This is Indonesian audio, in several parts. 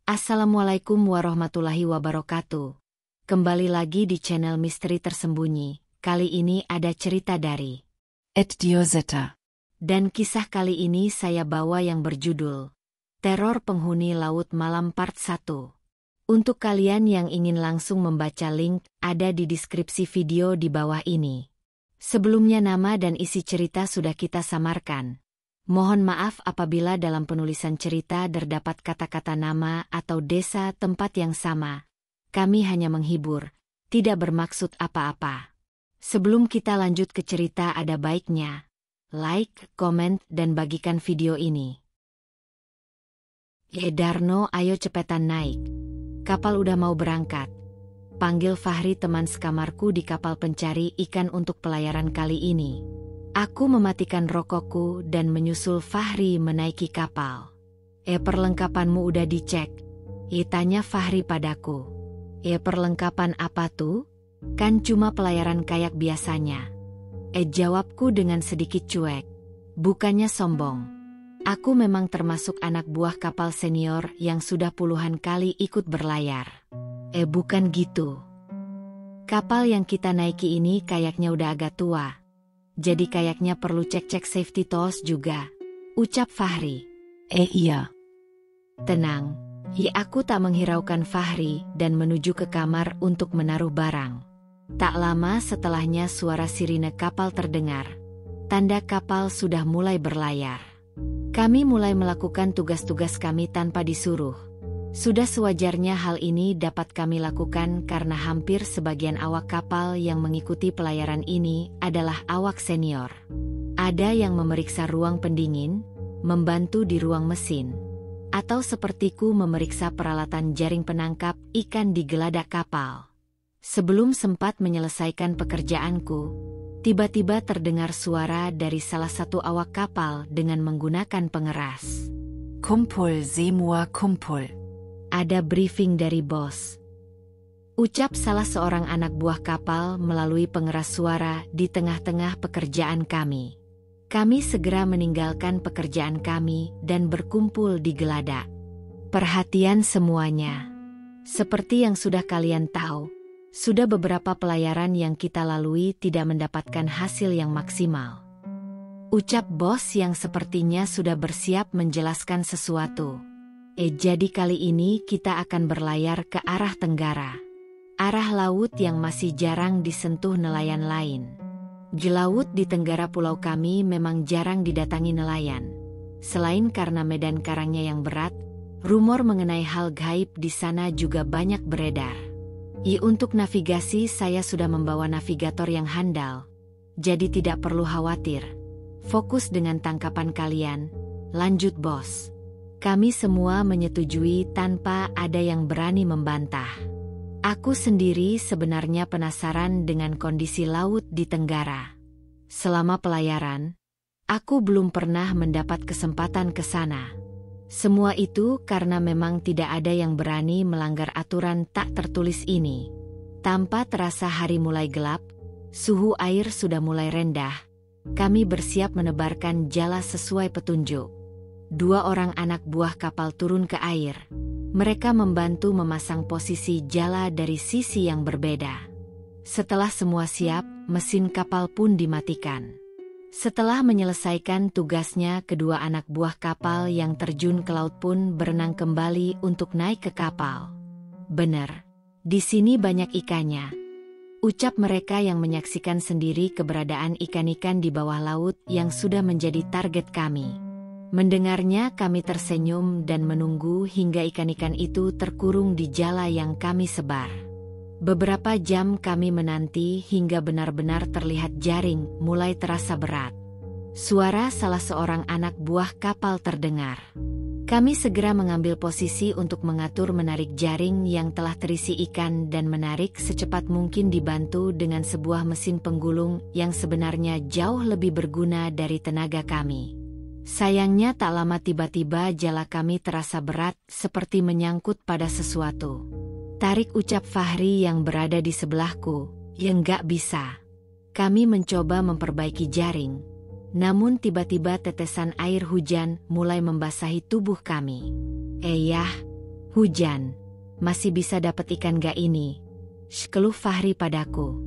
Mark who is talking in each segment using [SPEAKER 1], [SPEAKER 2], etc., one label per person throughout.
[SPEAKER 1] Assalamualaikum warahmatullahi wabarakatuh. Kembali lagi di channel Misteri Tersembunyi. Kali ini ada cerita dari
[SPEAKER 2] Dioseta.
[SPEAKER 1] Dan kisah kali ini saya bawa yang berjudul Teror Penghuni Laut Malam Part 1. Untuk kalian yang ingin langsung membaca link, ada di deskripsi video di bawah ini. Sebelumnya nama dan isi cerita sudah kita samarkan. Mohon maaf apabila dalam penulisan cerita terdapat kata-kata nama atau desa tempat yang sama. Kami hanya menghibur, tidak bermaksud apa-apa. Sebelum kita lanjut ke cerita ada baiknya like, komen, dan bagikan video ini. Darno, ayo cepetan naik. Kapal udah mau berangkat. Panggil Fahri, teman sekamarku di kapal pencari ikan untuk pelayaran kali ini. Aku mematikan rokokku dan menyusul Fahri menaiki kapal. Perlengkapanmu udah dicek? Tanya Fahri padaku. Perlengkapan apa tuh? Kan cuma pelayaran kayak biasanya. Jawabku dengan sedikit cuek. Bukannya sombong. Aku memang termasuk anak buah kapal senior yang sudah puluhan kali ikut berlayar. Bukan gitu. Kapal yang kita naiki ini kayaknya udah agak tua. Jadi kayaknya perlu cek-cek safety tools juga, ucap Fahri.
[SPEAKER 2] Iya.
[SPEAKER 1] Tenang, aku tak menghiraukan Fahri dan menuju ke kamar untuk menaruh barang. Tak lama setelahnya suara sirine kapal terdengar. Tanda kapal sudah mulai berlayar. Kami mulai melakukan tugas-tugas kami tanpa disuruh. Sudah sewajarnya hal ini dapat kami lakukan karena hampir sebagian awak kapal yang mengikuti pelayaran ini adalah awak senior. Ada yang memeriksa ruang pendingin, membantu di ruang mesin, atau sepertiku memeriksa peralatan jaring penangkap ikan di geladak kapal. Sebelum sempat menyelesaikan pekerjaanku, tiba-tiba terdengar suara dari salah satu awak kapal dengan menggunakan pengeras.
[SPEAKER 2] Kumpul semua kumpul.
[SPEAKER 1] Ada briefing dari bos. Ucap salah seorang anak buah kapal melalui pengeras suara di tengah-tengah pekerjaan kami. Kami segera meninggalkan pekerjaan kami dan berkumpul di geladak. Perhatian semuanya. Seperti yang sudah kalian tahu, sudah beberapa pelayaran yang kita lalui tidak mendapatkan hasil yang maksimal. Ucap bos yang sepertinya sudah bersiap menjelaskan sesuatu. Jadi kali ini kita akan berlayar ke arah tenggara. Arah laut yang masih jarang disentuh nelayan lain. Di laut di tenggara pulau kami memang jarang didatangi nelayan. Selain karena medan karangnya yang berat, rumor mengenai hal gaib di sana juga banyak beredar. Untuk navigasi saya sudah membawa navigator yang handal. Jadi tidak perlu khawatir. Fokus dengan tangkapan kalian, lanjut bos. Kami semua menyetujui tanpa ada yang berani membantah. Aku sendiri sebenarnya penasaran dengan kondisi laut di tenggara. Selama pelayaran, aku belum pernah mendapat kesempatan ke sana. Semua itu karena memang tidak ada yang berani melanggar aturan tak tertulis ini. Tanpa terasa hari mulai gelap, suhu air sudah mulai rendah. Kami bersiap menebarkan jala sesuai petunjuk. 2 orang anak buah kapal turun ke air. Mereka membantu memasang posisi jala dari sisi yang berbeda. Setelah semua siap, mesin kapal pun dimatikan. Setelah menyelesaikan tugasnya, kedua anak buah kapal yang terjun ke laut pun berenang kembali untuk naik ke kapal. Bener, di sini banyak ikannya. Ucap mereka yang menyaksikan sendiri keberadaan ikan-ikan di bawah laut yang sudah menjadi target kami. Mendengarnya kami tersenyum dan menunggu hingga ikan-ikan itu terkurung di jala yang kami sebar. Beberapa jam kami menanti hingga benar-benar terlihat jaring mulai terasa berat. Suara salah seorang anak buah kapal terdengar. Kami segera mengambil posisi untuk mengatur menarik jaring yang telah terisi ikan dan menarik secepat mungkin dibantu dengan sebuah mesin penggulung yang sebenarnya jauh lebih berguna dari tenaga kami. Sayangnya tak lama tiba-tiba jala kami terasa berat seperti menyangkut pada sesuatu. Tarik, ucap Fahri yang berada di sebelahku. Ya nggak bisa. Kami mencoba memperbaiki jaring. Namun tiba-tiba tetesan air hujan mulai membasahi tubuh kami. Hujan. Masih bisa dapat ikan gak ini? Keluh Fahri padaku.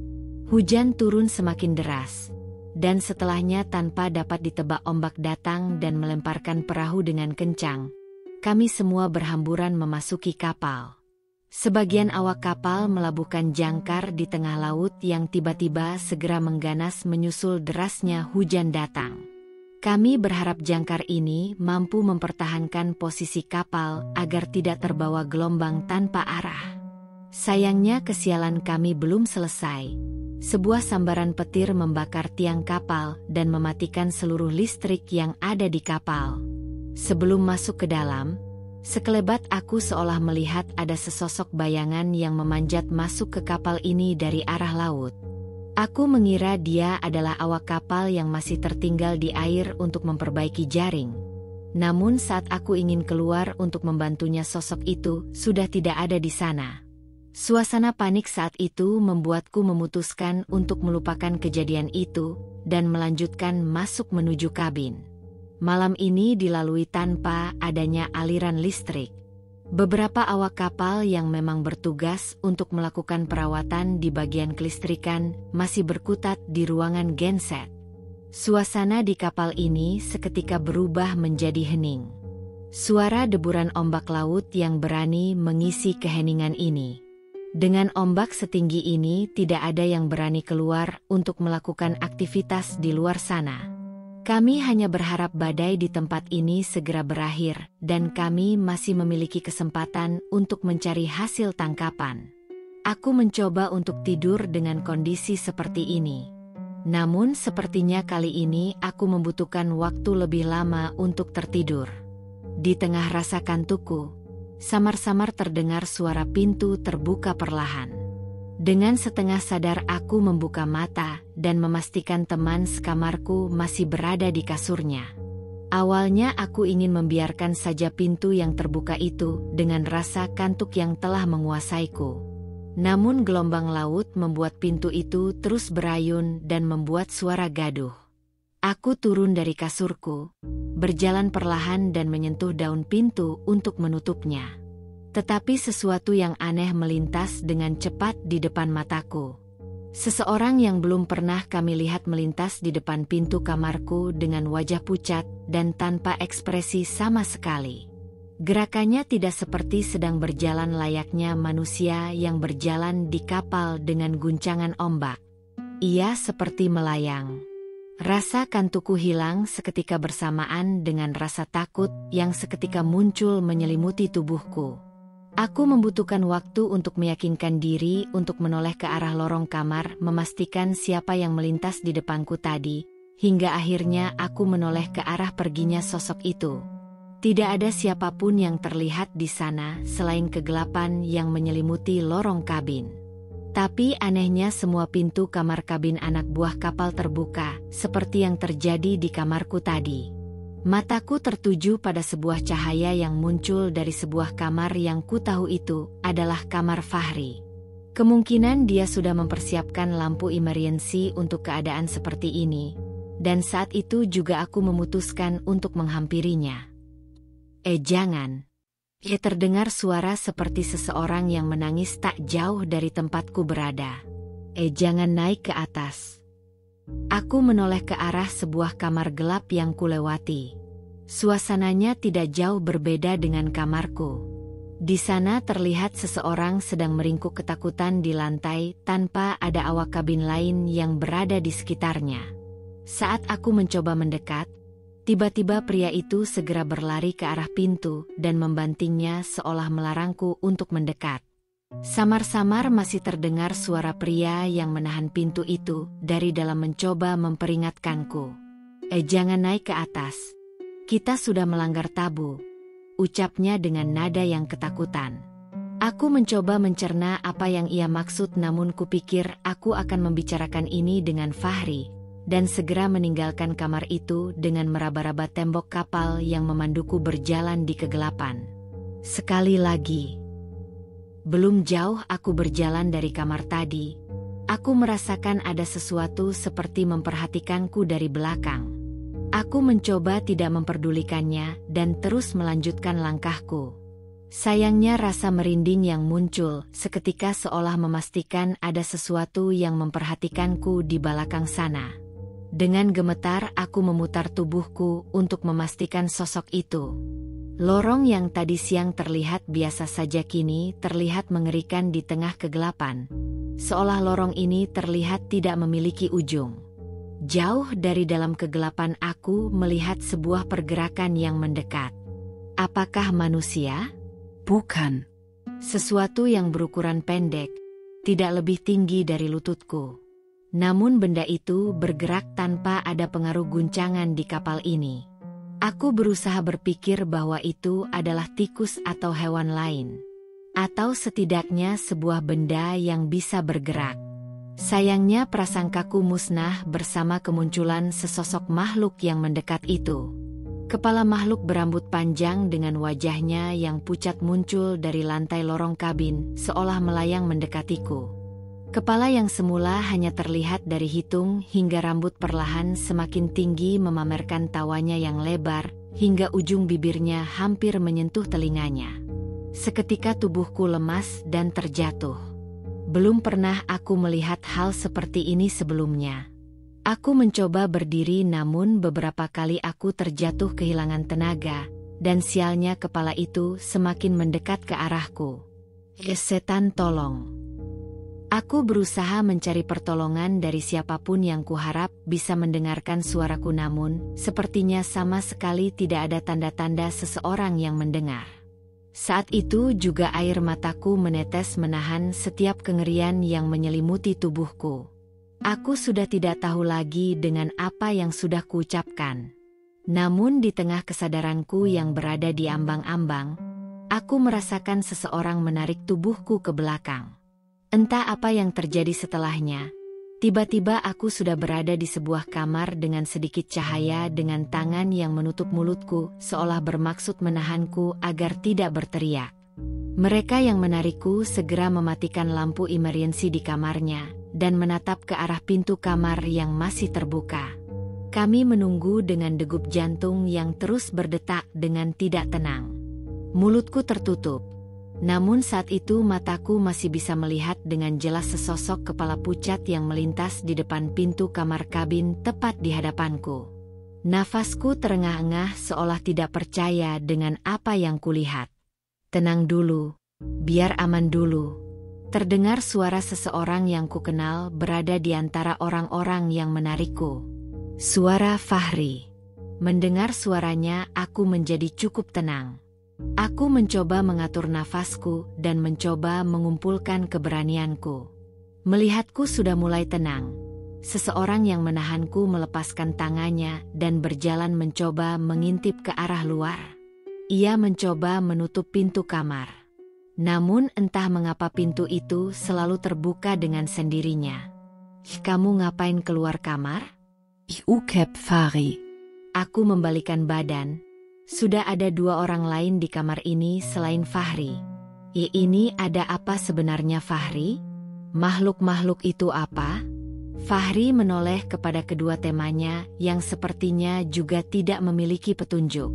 [SPEAKER 1] Hujan turun semakin deras. Dan setelahnya tanpa dapat ditebak ombak datang dan melemparkan perahu dengan kencang. Kami semua berhamburan memasuki kapal. Sebagian awak kapal melabuhkan jangkar di tengah laut yang tiba-tiba segera mengganas menyusul derasnya hujan datang. Kami berharap jangkar ini mampu mempertahankan posisi kapal agar tidak terbawa gelombang tanpa arah. Sayangnya kesialan kami belum selesai. Sebuah sambaran petir membakar tiang kapal dan mematikan seluruh listrik yang ada di kapal. Sebelum masuk ke dalam, sekelebat aku seolah melihat ada sesosok bayangan yang memanjat masuk ke kapal ini dari arah laut. Aku mengira dia adalah awak kapal yang masih tertinggal di air untuk memperbaiki jaring. Namun saat aku ingin keluar untuk membantunya, sosok itu sudah tidak ada di sana. Suasana panik saat itu membuatku memutuskan untuk melupakan kejadian itu dan melanjutkan masuk menuju kabin. Malam ini dilalui tanpa adanya aliran listrik. Beberapa awak kapal yang memang bertugas untuk melakukan perawatan di bagian kelistrikan masih berkutat di ruangan genset. Suasana di kapal ini seketika berubah menjadi hening. Suara deburan ombak laut yang berani mengisi keheningan ini. Dengan ombak setinggi ini tidak ada yang berani keluar untuk melakukan aktivitas di luar sana. Kami hanya berharap badai di tempat ini segera berakhir dan kami masih memiliki kesempatan untuk mencari hasil tangkapan. Aku mencoba untuk tidur dengan kondisi seperti ini. Namun sepertinya kali ini aku membutuhkan waktu lebih lama untuk tertidur. Di tengah rasa kantukku, samar-samar terdengar suara pintu terbuka perlahan. Dengan setengah sadar aku membuka mata dan memastikan teman sekamarku masih berada di kasurnya. Awalnya aku ingin membiarkan saja pintu yang terbuka itu dengan rasa kantuk yang telah menguasaiku. Namun gelombang laut membuat pintu itu terus berayun dan membuat suara gaduh. Aku turun dari kasurku, berjalan perlahan dan menyentuh daun pintu untuk menutupnya. Tetapi sesuatu yang aneh melintas dengan cepat di depan mataku. Seseorang yang belum pernah kami lihat melintas di depan pintu kamarku dengan wajah pucat dan tanpa ekspresi sama sekali. Gerakannya tidak seperti sedang berjalan layaknya manusia yang berjalan di kapal dengan guncangan ombak. Ia seperti melayang. Rasa kantukku hilang seketika bersamaan dengan rasa takut yang seketika muncul menyelimuti tubuhku. Aku membutuhkan waktu untuk meyakinkan diri untuk menoleh ke arah lorong kamar, memastikan siapa yang melintas di depanku tadi, hingga akhirnya aku menoleh ke arah perginya sosok itu. Tidak ada siapapun yang terlihat di sana selain kegelapan yang menyelimuti lorong kabin. Tapi anehnya semua pintu kamar kabin anak buah kapal terbuka, seperti yang terjadi di kamarku tadi. Mataku tertuju pada sebuah cahaya yang muncul dari sebuah kamar yang kutahu itu adalah kamar Fahri. Kemungkinan dia sudah mempersiapkan lampu emergency untuk keadaan seperti ini, dan saat itu juga aku memutuskan untuk menghampirinya. Jangan. Terdengar suara seperti seseorang yang menangis tak jauh dari tempatku berada. Jangan naik ke atas. Aku menoleh ke arah sebuah kamar gelap yang kulewati. Suasananya tidak jauh berbeda dengan kamarku. Di sana terlihat seseorang sedang meringkuk ketakutan di lantai tanpa ada awak kabin lain yang berada di sekitarnya. Saat aku mencoba mendekat, tiba-tiba pria itu segera berlari ke arah pintu dan membantingnya seolah melarangku untuk mendekat. Samar-samar masih terdengar suara pria yang menahan pintu itu dari dalam mencoba memperingatkanku. Jangan naik ke atas. Kita sudah melanggar tabu, ucapnya dengan nada yang ketakutan. Aku mencoba mencerna apa yang ia maksud, namun kupikir aku akan membicarakan ini dengan Fahri, dan segera meninggalkan kamar itu dengan meraba-raba tembok kapal yang memanduku berjalan di kegelapan. Sekali lagi. Belum jauh aku berjalan dari kamar tadi, aku merasakan ada sesuatu seperti memperhatikanku dari belakang. Aku mencoba tidak memperdulikannya dan terus melanjutkan langkahku. Sayangnya rasa merinding yang muncul seketika seolah memastikan ada sesuatu yang memperhatikanku di belakang sana. Dengan gemetar aku memutar tubuhku untuk memastikan sosok itu. Lorong yang tadi siang terlihat biasa saja kini terlihat mengerikan di tengah kegelapan. Seolah lorong ini terlihat tidak memiliki ujung. Jauh dari dalam kegelapan aku melihat sebuah pergerakan yang mendekat. Apakah manusia?
[SPEAKER 2] Bukan.
[SPEAKER 1] Sesuatu yang berukuran pendek, tidak lebih tinggi dari lututku. Namun benda itu bergerak tanpa ada pengaruh guncangan di kapal ini. Aku berusaha berpikir bahwa itu adalah tikus atau hewan lain. Atau setidaknya sebuah benda yang bisa bergerak. Sayangnya prasangkaku musnah bersama kemunculan sesosok makhluk yang mendekat itu. Kepala makhluk berambut panjang dengan wajahnya yang pucat muncul dari lantai lorong kabin, seolah melayang mendekatiku. Kepala yang semula hanya terlihat dari hidung hingga rambut perlahan semakin tinggi memamerkan tawanya yang lebar, hingga ujung bibirnya hampir menyentuh telinganya. Seketika tubuhku lemas dan terjatuh. Belum pernah aku melihat hal seperti ini sebelumnya. Aku mencoba berdiri namun beberapa kali aku terjatuh kehilangan tenaga, dan sialnya kepala itu semakin mendekat ke arahku. Setan tolong. Aku berusaha mencari pertolongan dari siapapun yang kuharap bisa mendengarkan suaraku namun, sepertinya sama sekali tidak ada tanda-tanda seseorang yang mendengar. Saat itu juga air mataku menetes menahan setiap kengerian yang menyelimuti tubuhku. Aku sudah tidak tahu lagi dengan apa yang sudah kuucapkan. Namun di tengah kesadaranku yang berada di ambang-ambang, aku merasakan seseorang menarik tubuhku ke belakang. Entah apa yang terjadi setelahnya, tiba-tiba aku sudah berada di sebuah kamar dengan sedikit cahaya dengan tangan yang menutup mulutku seolah bermaksud menahanku agar tidak berteriak. Mereka yang menarikku segera mematikan lampu emergensi di kamarnya dan menatap ke arah pintu kamar yang masih terbuka. Kami menunggu dengan degup jantung yang terus berdetak dengan tidak tenang. Mulutku tertutup. Namun saat itu mataku masih bisa melihat dengan jelas sesosok kepala pucat yang melintas di depan pintu kamar kabin tepat di hadapanku. Nafasku terengah-engah seolah tidak percaya dengan apa yang kulihat. Tenang dulu, biar aman dulu. Terdengar suara seseorang yang kukenal berada di antara orang-orang yang menarikku. Suara Fahri. Mendengar suaranya aku menjadi cukup tenang. Aku mencoba mengatur nafasku dan mencoba mengumpulkan keberanianku. Melihatku sudah mulai tenang. Seseorang yang menahanku melepaskan tangannya dan berjalan mencoba mengintip ke arah luar. Ia mencoba menutup pintu kamar. Namun entah mengapa pintu itu selalu terbuka dengan sendirinya. Kamu ngapain keluar kamar?
[SPEAKER 2] Ukep Fahri.
[SPEAKER 1] Aku membalikan badan. Sudah ada dua orang lain di kamar ini selain Fahri. Ini ada apa sebenarnya Fahri? Makhluk-makhluk itu apa? Fahri menoleh kepada kedua temannya yang sepertinya juga tidak memiliki petunjuk.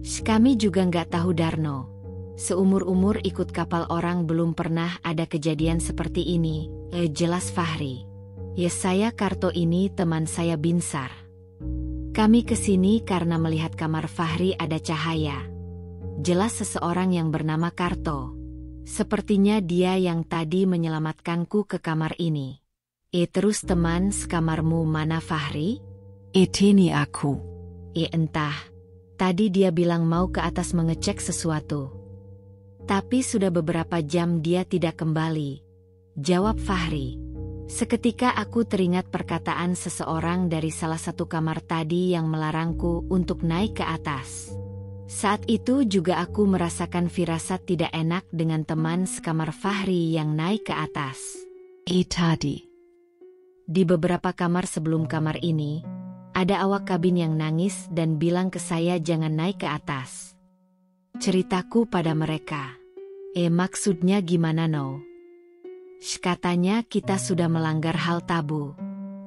[SPEAKER 1] Kami juga nggak tahu Darno. Seumur-umur ikut kapal orang belum pernah ada kejadian seperti ini, jelas Fahri. Ya saya Karto ini teman saya Binsar. Kami kesini karena melihat kamar Fahri ada cahaya. Jelas seseorang yang bernama Karto. Sepertinya dia yang tadi menyelamatkanku ke kamar ini. Terus teman sekamarmu mana Fahri?
[SPEAKER 2] Ini aku.
[SPEAKER 1] Entah. Tadi dia bilang mau ke atas mengecek sesuatu. Tapi sudah beberapa jam dia tidak kembali. Jawab Fahri. Seketika aku teringat perkataan seseorang dari salah satu kamar tadi yang melarangku untuk naik ke atas. Saat itu juga aku merasakan firasat tidak enak dengan teman sekamar Fahri yang naik ke atas.
[SPEAKER 2] Tadi.
[SPEAKER 1] Di beberapa kamar sebelum kamar ini, ada awak kabin yang nangis dan bilang ke saya jangan naik ke atas. Ceritaku pada mereka. Maksudnya gimana no? Katanya kita sudah melanggar hal tabu.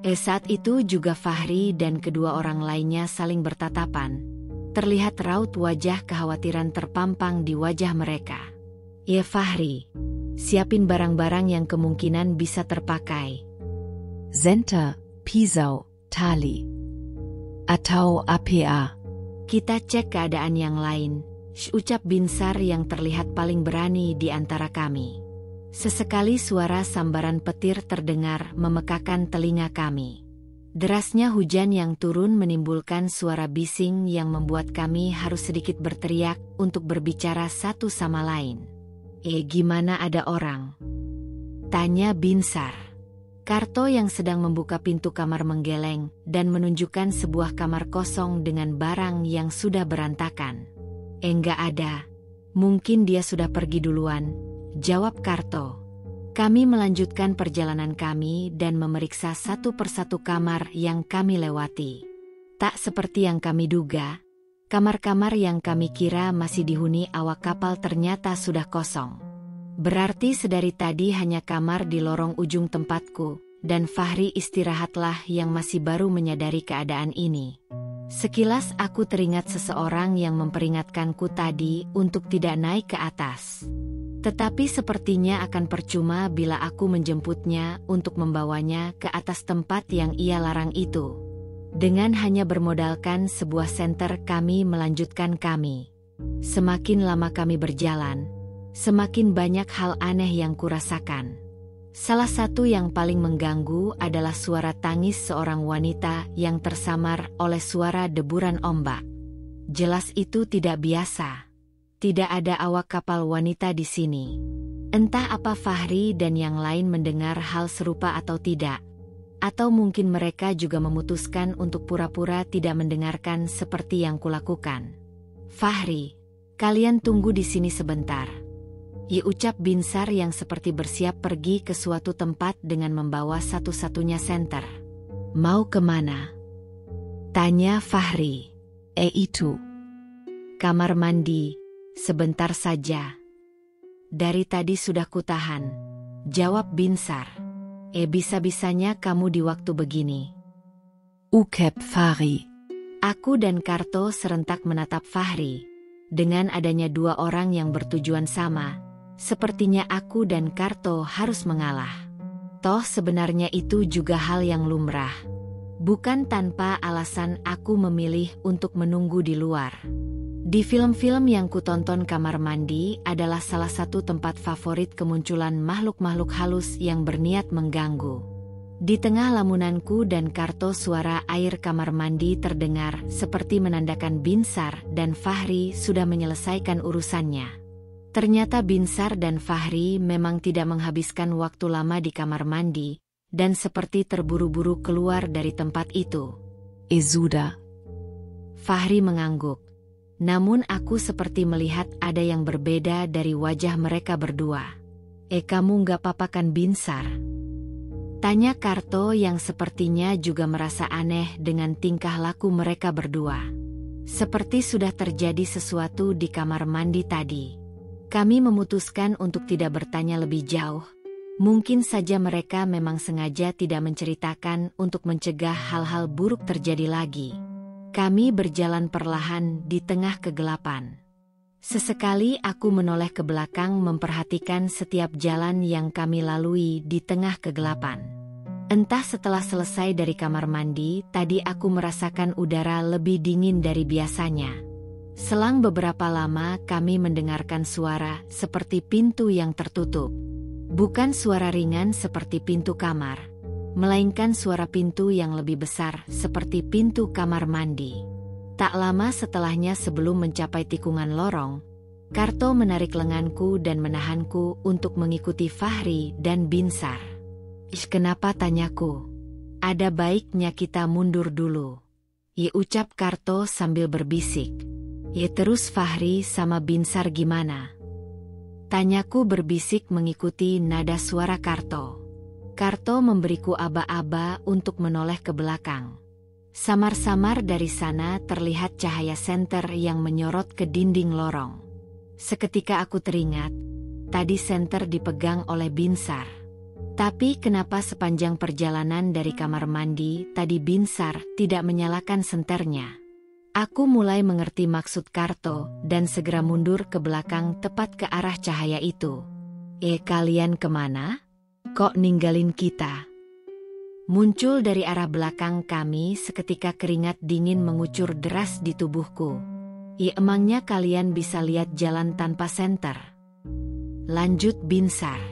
[SPEAKER 1] Saat itu juga Fahri dan kedua orang lainnya saling bertatapan. Terlihat raut wajah kekhawatiran terpampang di wajah mereka. Ya Fahri, siapin barang-barang yang kemungkinan bisa terpakai.
[SPEAKER 2] Senter, pisau, tali. Atau APA.
[SPEAKER 1] Kita cek keadaan yang lain, ucap Binsar yang terlihat paling berani di antara kami. Sesekali suara sambaran petir terdengar memekakan telinga kami. Derasnya hujan yang turun menimbulkan suara bising yang membuat kami harus sedikit berteriak untuk berbicara satu sama lain. Gimana ada orang? Tanya Binsar. Karto yang sedang membuka pintu kamar menggeleng dan menunjukkan sebuah kamar kosong dengan barang yang sudah berantakan. Enggak ada. Mungkin dia sudah pergi duluan, jawab Karto. Kami melanjutkan perjalanan kami dan memeriksa satu persatu kamar yang kami lewati. Tak seperti yang kami duga, kamar-kamar yang kami kira masih dihuni awak kapal ternyata sudah kosong. Berarti sedari tadi hanya kamar di lorong ujung tempatku, dan Fahri istirahatlah yang masih baru menyadari keadaan ini. Sekilas aku teringat seseorang yang memperingatkanku tadi untuk tidak naik ke atas. Tetapi sepertinya akan percuma bila aku menjemputnya untuk membawanya ke atas tempat yang ia larang itu. Dengan hanya bermodalkan sebuah senter kami melanjutkan kami. Semakin lama kami berjalan, semakin banyak hal aneh yang kurasakan. Salah satu yang paling mengganggu adalah suara tangis seorang wanita yang tersamar oleh suara deburan ombak. Jelas itu tidak biasa. Tidak ada awak kapal wanita di sini. Entah apa Fahri dan yang lain mendengar hal serupa atau tidak. Atau mungkin mereka juga memutuskan untuk pura-pura tidak mendengarkan seperti yang kulakukan. Fahri, kalian tunggu di sini sebentar. Ucap Binsar yang seperti bersiap pergi ke suatu tempat dengan membawa satu-satunya senter. Mau kemana? Tanya Fahri.
[SPEAKER 2] Itu.
[SPEAKER 1] Kamar mandi. Sebentar saja. Dari tadi sudah kutahan, jawab Binsar. Bisa-bisanya kamu di waktu begini.
[SPEAKER 2] Ukep Fahri.
[SPEAKER 1] Aku dan Karto serentak menatap Fahri. Dengan adanya dua orang yang bertujuan sama, sepertinya aku dan Karto harus mengalah. Toh sebenarnya itu juga hal yang lumrah. Bukan tanpa alasan aku memilih untuk menunggu di luar. Di film-film yang kutonton, kamar mandi adalah salah satu tempat favorit kemunculan makhluk-makhluk halus yang berniat mengganggu. Di tengah lamunanku dan Karto, suara air kamar mandi terdengar seperti menandakan Binsar dan Fahri sudah menyelesaikan urusannya. Ternyata Binsar dan Fahri memang tidak menghabiskan waktu lama di kamar mandi, dan seperti terburu-buru keluar dari tempat itu.
[SPEAKER 2] Sudah.
[SPEAKER 1] Fahri mengangguk. Namun aku seperti melihat ada yang berbeda dari wajah mereka berdua. Kamu nggak apa-apa kan Binsar? Tanya Karto yang sepertinya juga merasa aneh dengan tingkah laku mereka berdua. Seperti sudah terjadi sesuatu di kamar mandi tadi. Kami memutuskan untuk tidak bertanya lebih jauh. Mungkin saja mereka memang sengaja tidak menceritakan untuk mencegah hal-hal buruk terjadi lagi. Kami berjalan perlahan di tengah kegelapan. Sesekali aku menoleh ke belakang memperhatikan setiap jalan yang kami lalui di tengah kegelapan. Entah setelah selesai dari kamar mandi, tadi aku merasakan udara lebih dingin dari biasanya. Selang beberapa lama kami mendengarkan suara seperti pintu yang tertutup. Bukan suara ringan seperti pintu kamar, melainkan suara pintu yang lebih besar seperti pintu kamar mandi. Tak lama setelahnya, sebelum mencapai tikungan lorong, Karto menarik lenganku dan menahanku untuk mengikuti Fahri dan Binsar. Kenapa, tanyaku? Ada baiknya kita mundur dulu. Ucap Karto sambil berbisik. Terus Fahri sama Binsar gimana? Tanyaku berbisik mengikuti nada suara Karto. Karto memberiku aba-aba untuk menoleh ke belakang. Samar-samar dari sana terlihat cahaya senter yang menyorot ke dinding lorong. Seketika aku teringat, tadi senter dipegang oleh Binsar. Tapi kenapa sepanjang perjalanan dari kamar mandi tadi Binsar tidak menyalakan senternya? Aku mulai mengerti maksud Karto dan segera mundur ke belakang tepat ke arah cahaya itu. Kalian kemana? Kok ninggalin kita? Muncul dari arah belakang kami seketika keringat dingin mengucur deras di tubuhku. Emangnya kalian bisa lihat jalan tanpa senter? Lanjut Binsar.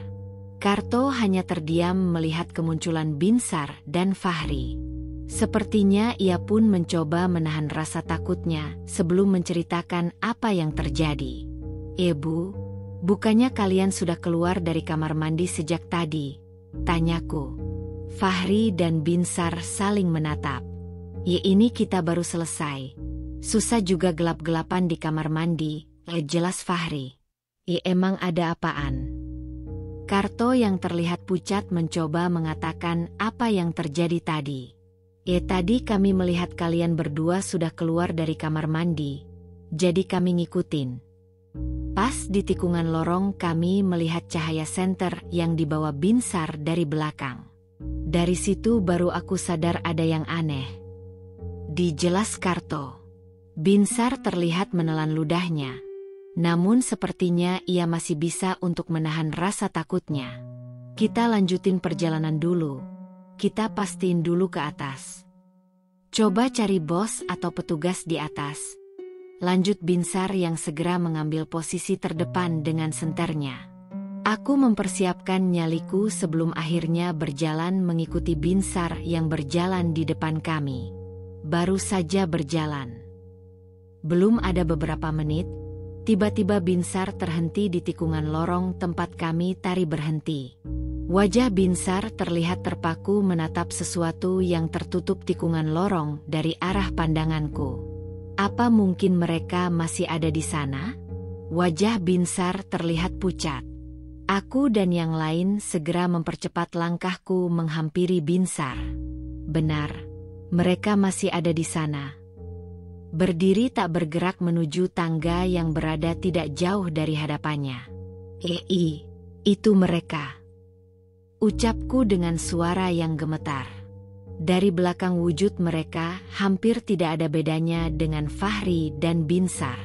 [SPEAKER 1] Karto hanya terdiam melihat kemunculan Binsar dan Fahri. Sepertinya ia pun mencoba menahan rasa takutnya sebelum menceritakan apa yang terjadi. Bu, bukannya kalian sudah keluar dari kamar mandi sejak tadi? Tanyaku. Fahri dan Binsar saling menatap. Ini kita baru selesai. Susah juga gelap-gelapan di kamar mandi, jelas Fahri. Emang ada apaan? Karto yang terlihat pucat mencoba mengatakan apa yang terjadi tadi. Tadi kami melihat kalian berdua sudah keluar dari kamar mandi, jadi kami ngikutin. Pas di tikungan lorong kami melihat cahaya senter yang dibawa Binsar dari belakang. Dari situ baru aku sadar ada yang aneh. Dijelas Karto. Binsar terlihat menelan ludahnya. Namun sepertinya ia masih bisa untuk menahan rasa takutnya. Kita lanjutin perjalanan dulu. Kita pastiin dulu ke atas. Coba cari bos atau petugas di atas. Lanjut Binsar yang segera mengambil posisi terdepan dengan senternya. Aku mempersiapkan nyaliku sebelum akhirnya berjalan mengikuti Binsar yang berjalan di depan kami. Baru saja berjalan. Belum ada beberapa menit, tiba-tiba Binsar terhenti di tikungan lorong tempat kami tari berhenti. Wajah Binsar terlihat terpaku menatap sesuatu yang tertutup tikungan lorong dari arah pandanganku. Apa mungkin mereka masih ada di sana? Wajah Binsar terlihat pucat. Aku dan yang lain segera mempercepat langkahku menghampiri Binsar. Benar, mereka masih ada di sana. Berdiri tak bergerak menuju tangga yang berada tidak jauh dari hadapannya. Itu mereka. Ucapku dengan suara yang gemetar. Dari belakang wujud mereka hampir tidak ada bedanya dengan Fahri dan Binsar.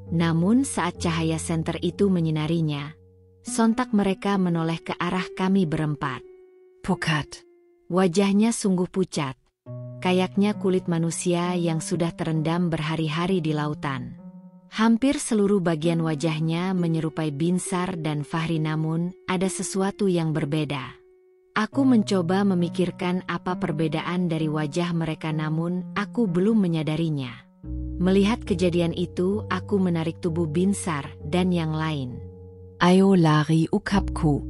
[SPEAKER 1] Namun saat cahaya senter itu menyinarinya, sontak mereka menoleh ke arah kami berempat.
[SPEAKER 2] Pucat.
[SPEAKER 1] Wajahnya sungguh pucat. Kayaknya kulit manusia yang sudah terendam berhari-hari di lautan. Hampir seluruh bagian wajahnya menyerupai Binsar dan Fahri namun ada sesuatu yang berbeda. Aku mencoba memikirkan apa perbedaan dari wajah mereka namun aku belum menyadarinya. Melihat kejadian itu aku menarik tubuh Binsar dan yang lain.
[SPEAKER 2] Ayo lari ukapku.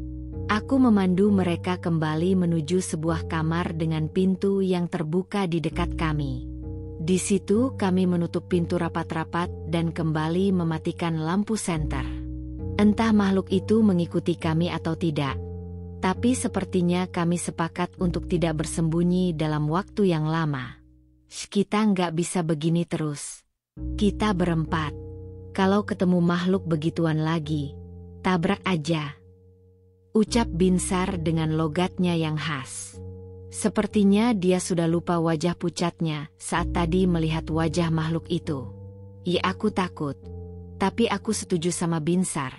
[SPEAKER 1] Aku memandu mereka kembali menuju sebuah kamar dengan pintu yang terbuka di dekat kami. Di situ kami menutup pintu rapat-rapat dan kembali mematikan lampu senter. Entah makhluk itu mengikuti kami atau tidak. Tapi sepertinya kami sepakat untuk tidak bersembunyi dalam waktu yang lama. Kita nggak bisa begini terus. Kita berempat. Kalau ketemu makhluk begituan lagi, tabrak aja. Ucap Binsar dengan logatnya yang khas. Sepertinya dia sudah lupa wajah pucatnya saat tadi melihat wajah makhluk itu. Aku takut. Tapi aku setuju sama Binsar.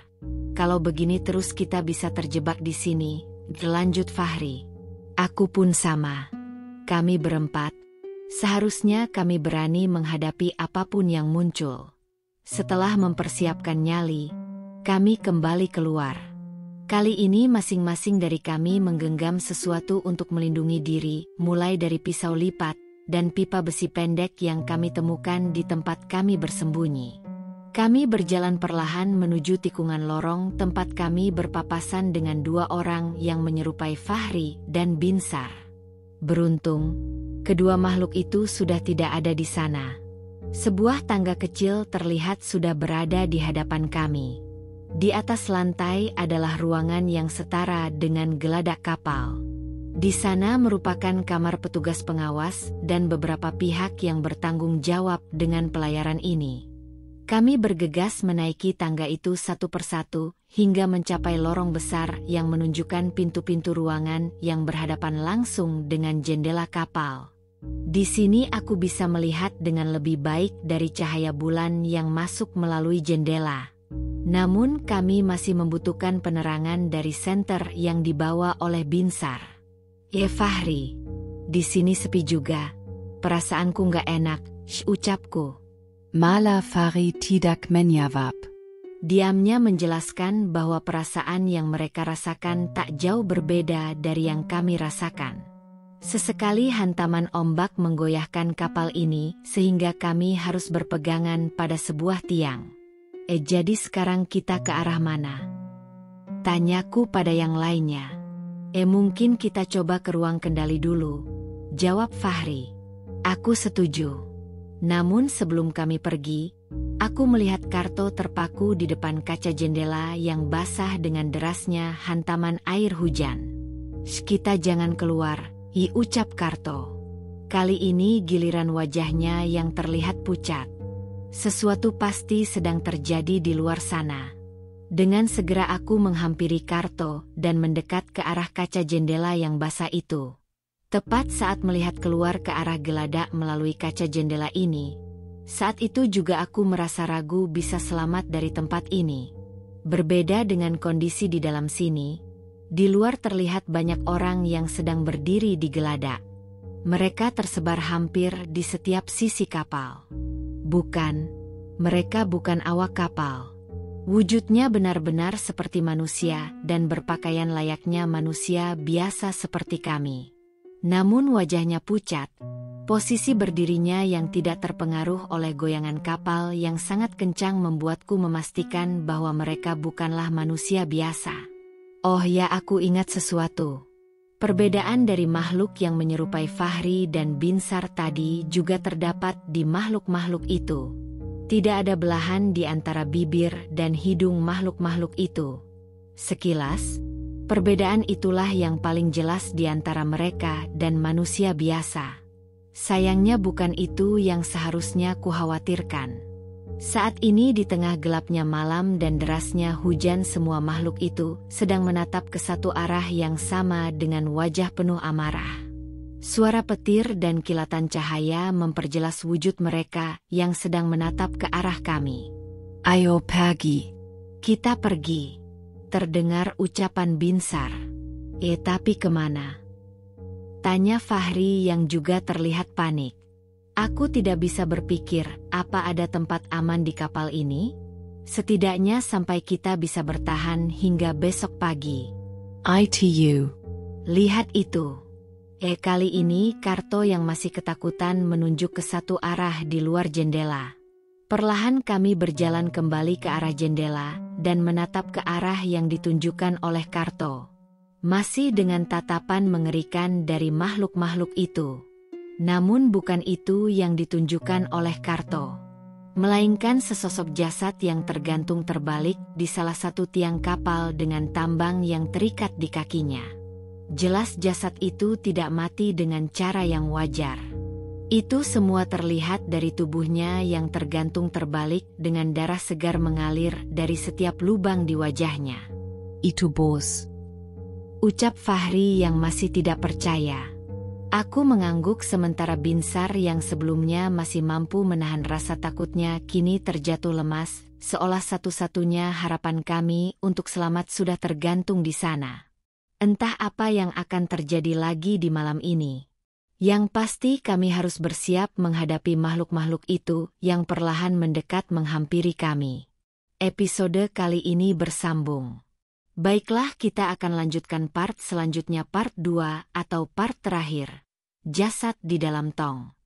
[SPEAKER 1] Kalau begini terus kita bisa terjebak di sini, lanjut Fahri. Aku pun sama. Kami berempat. Seharusnya kami berani menghadapi apapun yang muncul. Setelah mempersiapkan nyali, kami kembali keluar. Kali ini masing-masing dari kami menggenggam sesuatu untuk melindungi diri, mulai dari pisau lipat dan pipa besi pendek yang kami temukan di tempat kami bersembunyi. Kami berjalan perlahan menuju tikungan lorong tempat kami berpapasan dengan dua orang yang menyerupai Fahri dan Binsar. Beruntung, kedua makhluk itu sudah tidak ada di sana. Sebuah tangga kecil terlihat sudah berada di hadapan kami. Di atas lantai adalah ruangan yang setara dengan geladak kapal. Di sana merupakan kamar petugas pengawas dan beberapa pihak yang bertanggung jawab dengan pelayaran ini. Kami bergegas menaiki tangga itu satu persatu hingga mencapai lorong besar yang menunjukkan pintu-pintu ruangan yang berhadapan langsung dengan jendela kapal. Di sini aku bisa melihat dengan lebih baik dari cahaya bulan yang masuk melalui jendela. Namun kami masih membutuhkan penerangan dari senter yang dibawa oleh Binsar. Fahri, di sini sepi juga. Perasaanku nggak enak, ucapku.
[SPEAKER 2] Malah Fahri tidak menjawab.
[SPEAKER 1] Diamnya menjelaskan bahwa perasaan yang mereka rasakan tak jauh berbeda dari yang kami rasakan. Sesekali hantaman ombak menggoyahkan kapal ini sehingga kami harus berpegangan pada sebuah tiang. Jadi sekarang kita ke arah mana? Tanyaku pada yang lainnya. Mungkin kita coba ke ruang kendali dulu, jawab Fahri. Aku setuju. Namun sebelum kami pergi, aku melihat Karto terpaku di depan kaca jendela yang basah dengan derasnya hantaman air hujan. Kita jangan keluar, ucap Karto. Kali ini giliran wajahnya yang terlihat pucat. Sesuatu pasti sedang terjadi di luar sana. Dengan segera aku menghampiri Karto dan mendekat ke arah kaca jendela yang basah itu. Tepat saat melihat keluar ke arah geladak melalui kaca jendela ini, saat itu juga aku merasa ragu bisa selamat dari tempat ini. Berbeda dengan kondisi di dalam sini, di luar terlihat banyak orang yang sedang berdiri di geladak. Mereka tersebar hampir di setiap sisi kapal. Bukan, mereka bukan awak kapal. Wujudnya benar-benar seperti manusia dan berpakaian layaknya manusia biasa seperti kami. Namun wajahnya pucat, posisi berdirinya yang tidak terpengaruh oleh goyangan kapal yang sangat kencang membuatku memastikan bahwa mereka bukanlah manusia biasa. Oh ya, aku ingat sesuatu. Perbedaan dari makhluk yang menyerupai Fahri dan Binsar tadi juga terdapat di makhluk-makhluk itu. Tidak ada belahan di antara bibir dan hidung makhluk-makhluk itu. Sekilas, perbedaan itulah yang paling jelas di antara mereka dan manusia biasa. Sayangnya bukan itu yang seharusnya kukhawatirkan. Saat ini di tengah gelapnya malam dan derasnya hujan, semua makhluk itu sedang menatap ke satu arah yang sama dengan wajah penuh amarah. Suara petir dan kilatan cahaya memperjelas wujud mereka yang sedang menatap ke arah kami.
[SPEAKER 2] Ayo pergi.
[SPEAKER 1] Kita pergi. Terdengar ucapan Binsar. Tapi kemana? Tanya Fahri yang juga terlihat panik. Aku tidak bisa berpikir, apa ada tempat aman di kapal ini? Setidaknya sampai kita bisa bertahan hingga besok pagi.
[SPEAKER 2] ITU.
[SPEAKER 1] Lihat itu. Kali ini Karto yang masih ketakutan menunjuk ke satu arah di luar jendela. Perlahan kami berjalan kembali ke arah jendela dan menatap ke arah yang ditunjukkan oleh Karto. Masih dengan tatapan mengerikan dari makhluk-makhluk itu. Namun bukan itu yang ditunjukkan oleh Karto. Melainkan sesosok jasad yang tergantung terbalik di salah satu tiang kapal dengan tambang yang terikat di kakinya. Jelas jasad itu tidak mati dengan cara yang wajar. Itu semua terlihat dari tubuhnya yang tergantung terbalik dengan darah segar mengalir dari setiap lubang di wajahnya.
[SPEAKER 2] Itu bos,
[SPEAKER 1] ucap Fahri yang masih tidak percaya. Aku mengangguk sementara Binsar yang sebelumnya masih mampu menahan rasa takutnya kini terjatuh lemas, seolah satu-satunya harapan kami untuk selamat sudah tergantung di sana. Entah apa yang akan terjadi lagi di malam ini. Yang pasti kami harus bersiap menghadapi makhluk-makhluk itu yang perlahan mendekat menghampiri kami. Episode kali ini bersambung. Baiklah, kita akan lanjutkan part selanjutnya, part 2 atau part terakhir. Jasad di dalam tong.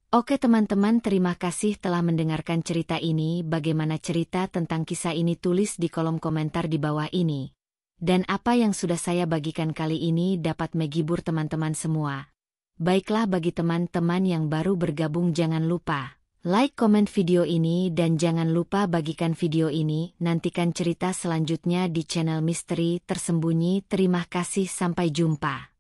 [SPEAKER 1] Oke teman-teman, terima kasih telah mendengarkan cerita ini. Bagaimana cerita tentang kisah ini, tulis di kolom komentar di bawah ini. Dan apa yang sudah saya bagikan kali ini dapat menghibur teman-teman semua. Baiklah, bagi teman-teman yang baru bergabung jangan lupa like, komen video ini dan jangan lupa bagikan video ini. Nantikan cerita selanjutnya di channel Misteri Tersembunyi. Terima kasih, sampai jumpa.